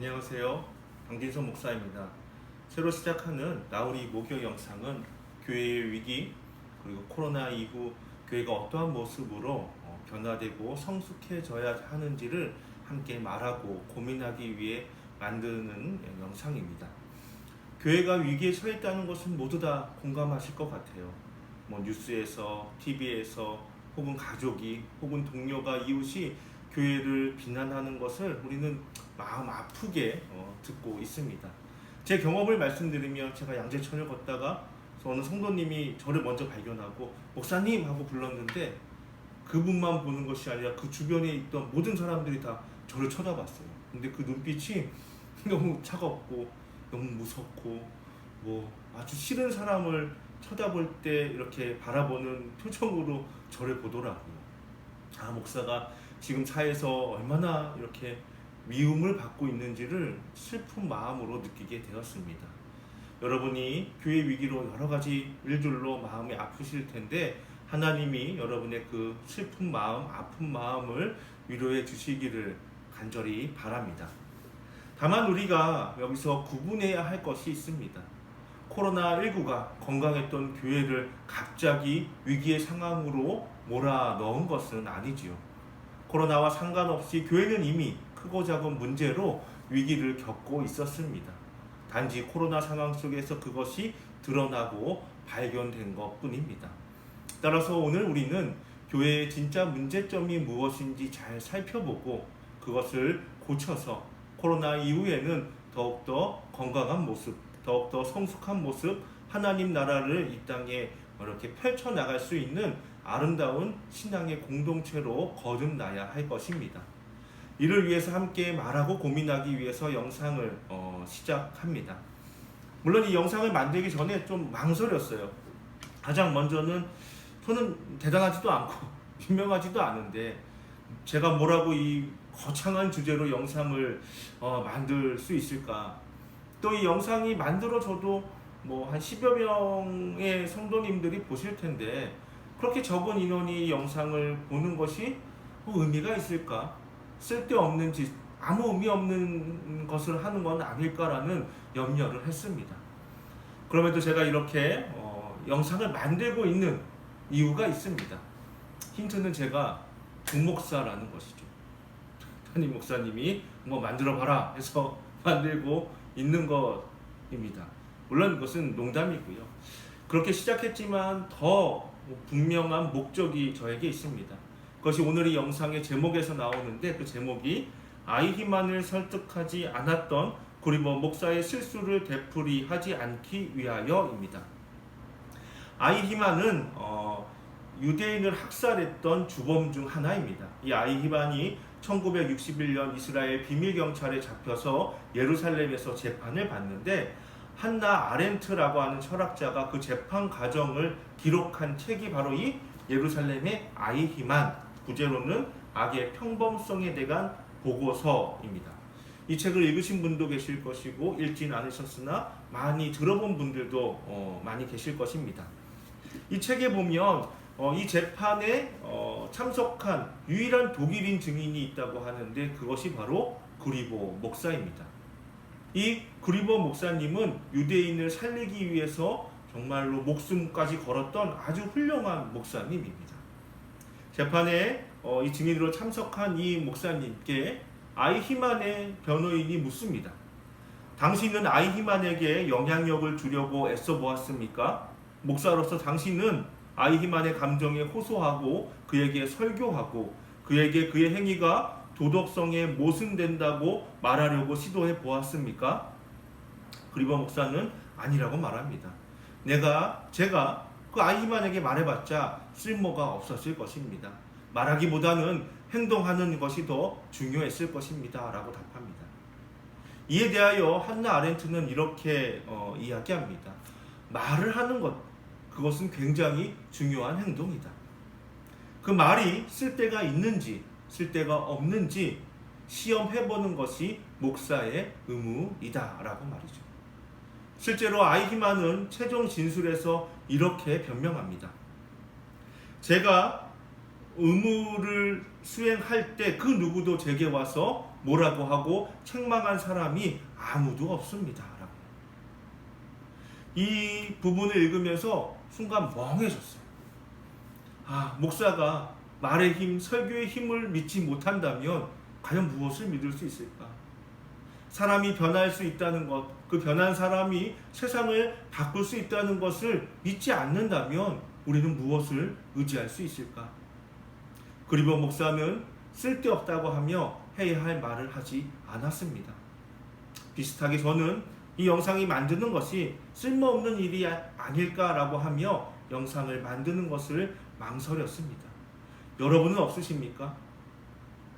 안녕하세요. 강진선 목사입니다. 새로 시작하는 나우리 목요 영상은 교회의 위기 그리고 코로나 이후 교회가 어떠한 모습으로 변화되고 성숙해져야 하는지를 함께 말하고 고민하기 위해 만드는 영상입니다. 교회가 위기에 처했다는 것은 모두 다 공감하실 것 같아요. 뉴스에서, TV에서 혹은 가족이 혹은 동료가 이웃이 교회를 비난하는 것을 우리는 마음 아프게 듣고 있습니다. 제 경험을 말씀드리면 제가 양재천을 걷다가 어느 성도님이 저를 먼저 발견하고 목사님 하고 불렀는데 그분만 보는 것이 아니라 그 주변에 있던 모든 사람들이 다 저를 쳐다봤어요. 근데 그 눈빛이 너무 차갑고 너무 무섭고 아주 싫은 사람을 쳐다볼 때 이렇게 바라보는 표정으로 저를 보더라고요. 목사가 지금 사회에서 얼마나 이렇게 미움을 받고 있는지를 슬픈 마음으로 느끼게 되었습니다. 여러분이 교회 위기로 여러 가지 일들로 마음이 아프실 텐데 하나님이 여러분의 그 슬픈 마음, 아픈 마음을 위로해 주시기를 간절히 바랍니다. 다만 우리가 여기서 구분해야 할 것이 있습니다. 코로나19가 건강했던 교회를 갑자기 위기의 상황으로 몰아넣은 것은 아니지요. 코로나와 상관없이 교회는 이미 크고 작은 문제로 위기를 겪고 있었습니다. 단지 코로나 상황 속에서 그것이 드러나고 발견된 것뿐입니다. 따라서 오늘 우리는 교회의 진짜 문제점이 무엇인지 잘 살펴보고 그것을 고쳐서 코로나 이후에는 더욱더 건강한 모습, 더욱더 성숙한 모습, 하나님 나라를 이 땅에 이렇게 펼쳐나갈 수 있는 아름다운 신앙의 공동체로 거듭나야 할 것입니다. 이를 위해서 함께 말하고 고민하기 위해서 영상을 시작합니다. 물론 이 영상을 만들기 전에 좀 망설였어요. 가장 먼저는 저는 대단하지도 않고 유명하지도 않은데 제가 뭐라고 이 거창한 주제로 영상을 만들 수 있을까? 또 이 영상이 만들어져도 한 10여 명의 성도님들이 보실 텐데 그렇게 적은 인원이 이 영상을 보는 것이 의미가 있을까? 쓸데없는 짓, 아무 의미 없는 것을 하는 건 아닐까라는 염려를 했습니다. 그럼에도 제가 이렇게 영상을 만들고 있는 이유가 있습니다. 힌트는 제가 부목사라는 것이죠. 담임 목사님이 만들어봐라 해서 만들고 있는 것입니다. 물론 이것은 농담이고요. 그렇게 시작했지만 더 분명한 목적이 저에게 있습니다. 그것이 오늘 이 영상의 제목에서 나오는데 그 제목이 아이히만을 설득하지 않았던 구리버 목사의 실수를 되풀이하지 않기 위하여입니다. 아이히만은 유대인을 학살했던 주범 중 하나입니다. 이 아이히만이 1961년 이스라엘 비밀경찰에 잡혀서 예루살렘에서 재판을 받는데 한나 아렌트라고 하는 철학자가 그 재판 과정을 기록한 책이 바로 이 예루살렘의 아이히만, 부제로는 악의 평범성에 대한 보고서입니다. 이 책을 읽으신 분도 계실 것이고 읽진 않으셨으나 많이 들어본 분들도 많이 계실 것입니다. 이 책에 보면 이 재판에 참석한 유일한 독일인 증인이 있다고 하는데 그것이 바로 구리보 목사입니다. 이 구리보 목사님은 유대인을 살리기 위해서 정말로 목숨까지 걸었던 아주 훌륭한 목사님입니다. 재판에 이 증인으로 참석한 이 목사님께 아이히만의 변호인이 묻습니다. 당신은 아이히만에게 영향력을 주려고 애써 보았습니까? 목사로서 당신은 아이히만의 감정에 호소하고 그에게 설교하고 그에게 그의 행위가 도덕성에 모순된다고 말하려고 시도해 보았습니까? 그리고 목사는 아니라고 말합니다. 제가 그 아이히만에게 말해봤자 쓸모가 없었을 것입니다. 말하기보다는 행동하는 것이 더 중요했을 것입니다. 라고 답합니다. 이에 대하여 한나 아렌트는 이렇게 이야기합니다. 말을 하는 것, 그것은 굉장히 중요한 행동이다. 그 말이 쓸데가 있는지 쓸데가 없는지 시험해보는 것이 목사의 의무이다 라고 말이죠. 실제로 아이히만은 최종 진술에서 이렇게 변명합니다. 제가 의무를 수행할 때 그 누구도 제게 와서 뭐라고 하고 책망한 사람이 아무도 없습니다. 라고. 이 부분을 읽으면서 순간 멍해졌어요. 목사가 말의 힘, 설교의 힘을 믿지 못한다면 과연 무엇을 믿을 수 있을까? 사람이 변할 수 있다는 것, 그 변한 사람이 세상을 바꿀 수 있다는 것을 믿지 않는다면 우리는 무엇을 의지할 수 있을까? 그리고 목사는 쓸데없다고 하며 해야 할 말을 하지 않았습니다. 비슷하게 저는 이 영상이 만드는 것이 쓸모없는 일이 아닐까라고 하며 영상을 만드는 것을 망설였습니다. 여러분은 없으십니까?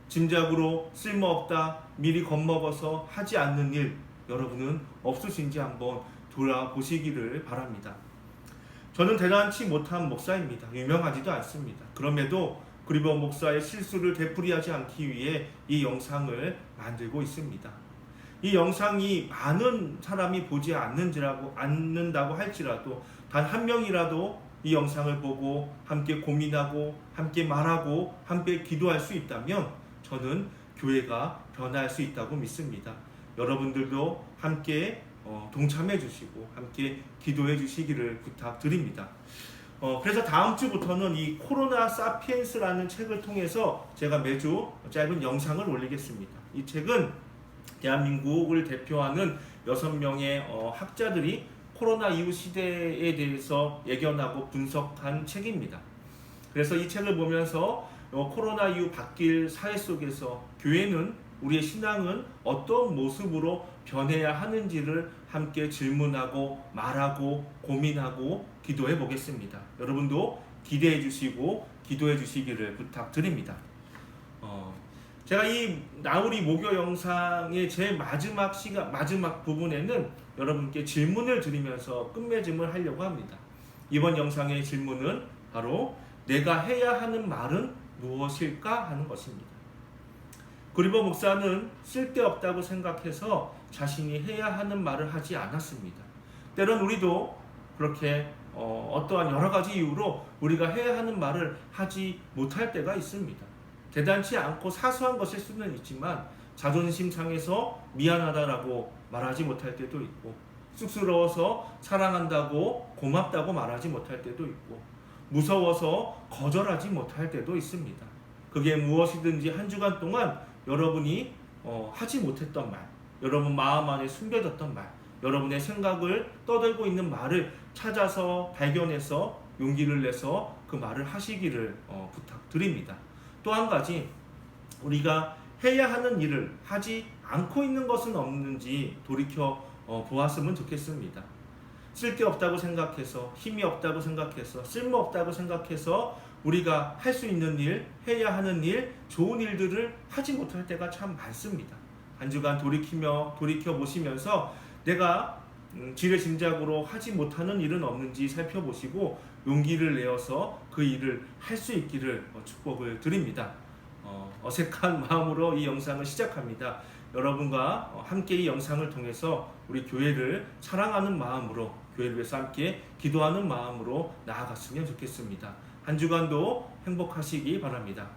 짐작으로 쓸모없다, 미리 겁먹어서 하지 않는 일, 여러분은 없으신지 한번 돌아보시기를 바랍니다. 저는 대단치 못한 목사입니다. 유명하지도 않습니다. 그럼에도 그리버 목사의 실수를 되풀이하지 않기 위해 이 영상을 만들고 있습니다. 이 영상이 많은 사람이 보지 않는다고 할지라도 단 한 명이라도 이 영상을 보고 함께 고민하고 함께 말하고 함께 기도할 수 있다면 저는 교회가 변할 수 있다고 믿습니다. 여러분들도 함께 동참해 주시고 함께 기도해 주시기를 부탁드립니다. 그래서 다음 주부터는 이 코로나 사피엔스라는 책을 통해서 제가 매주 짧은 영상을 올리겠습니다. 이 책은 대한민국을 대표하는 6명의 학자들이 코로나 이후 시대에 대해서 예견하고 분석한 책입니다. 그래서 이 책을 보면서 코로나 이후 바뀔 사회 속에서 교회는, 우리의 신앙은 어떤 모습으로 변해야 하는지를 함께 질문하고 말하고 고민하고 기도해 보겠습니다. 여러분도 기대해 주시고 기도해 주시기를 부탁드립니다. 제가 이 나우리 모교 영상의 제일 마지막 부분에는 여러분께 질문을 드리면서 끝맺음을 하려고 합니다. 이번 영상의 질문은 바로 내가 해야 하는 말은 무엇일까 하는 것입니다. 그리버 목사는 쓸데없다고 생각해서 자신이 해야 하는 말을 하지 않았습니다. 때론 우리도 그렇게 어떠한 여러 가지 이유로 우리가 해야 하는 말을 하지 못할 때가 있습니다. 대단치 않고 사소한 것일 수는 있지만 자존심 상해서 미안하다라고 말하지 못할 때도 있고, 쑥스러워서 사랑한다고 고맙다고 말하지 못할 때도 있고, 무서워서 거절하지 못할 때도 있습니다. 그게 무엇이든지 한 주간 동안 여러분이 하지 못했던 말, 여러분 마음 안에 숨겨졌던 말, 여러분의 생각을 떠들고 있는 말을 찾아서 발견해서 용기를 내서 그 말을 하시기를 부탁드립니다. 또 한 가지, 우리가 해야 하는 일을 하지 않고 있는 것은 없는지 돌이켜 보았으면 좋겠습니다. 쓸데없다고 생각해서, 힘이 없다고 생각해서, 쓸모없다고 생각해서 우리가 할 수 있는 일, 해야 하는 일, 좋은 일들을 하지 못할 때가 참 많습니다. 한 주간 돌이켜보시면서 내가 지레짐작으로 하지 못하는 일은 없는지 살펴보시고 용기를 내어서 그 일을 할 수 있기를 축복을 드립니다. 어색한 마음으로 이 영상을 시작합니다. 여러분과 함께 이 영상을 통해서 우리 교회를 사랑하는 마음으로, 교회를 위해서 함께 기도하는 마음으로 나아갔으면 좋겠습니다. 한 주간도 행복하시기 바랍니다.